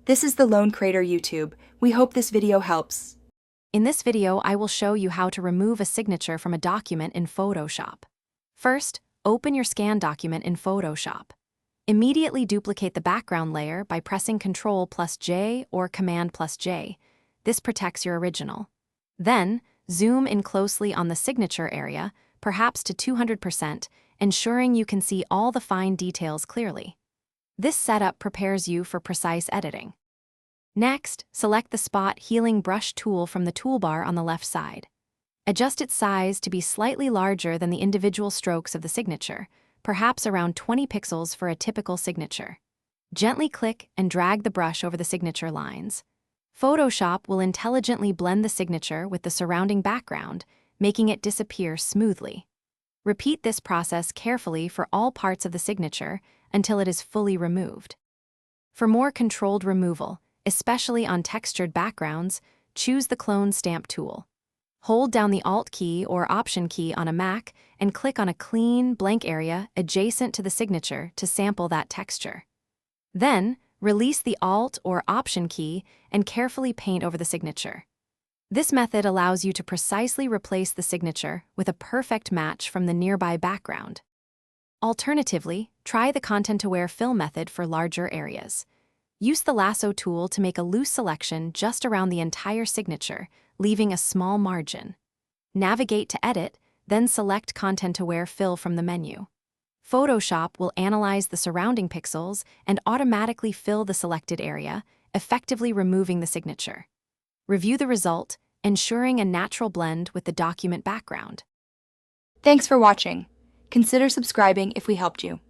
This is the Lone Crater YouTube. We hope this video helps. In this video, I will show you how to remove a signature from a document in Photoshop. First, open your scan document in Photoshop. Immediately duplicate the background layer by pressing Ctrl+J or Command+J. This protects your original. Then, zoom in closely on the signature area, perhaps to 200%, ensuring you can see all the fine details clearly. This setup prepares you for precise editing. Next, select the Spot Healing Brush tool from the toolbar on the left side. Adjust its size to be slightly larger than the individual strokes of the signature, perhaps around 20 pixels for a typical signature. Gently click and drag the brush over the signature lines. Photoshop will intelligently blend the signature with the surrounding background, making it disappear smoothly. Repeat this process carefully for all parts of the signature until it is fully removed. For more controlled removal, especially on textured backgrounds, choose the Clone Stamp tool. Hold down the Alt key or Option key on a Mac and click on a clean, blank area adjacent to the signature to sample that texture. Then, release the Alt or Option key and carefully paint over the signature. This method allows you to precisely replace the signature with a perfect match from the nearby background. Alternatively, try the Content-Aware Fill method for larger areas. Use the lasso tool to make a loose selection just around the entire signature, leaving a small margin. Navigate to Edit, then select Content-Aware Fill from the menu. Photoshop will analyze the surrounding pixels and automatically fill the selected area, effectively removing the signature. Review the result, ensuring a natural blend with the document background. Thanks for watching. Consider subscribing if we helped you.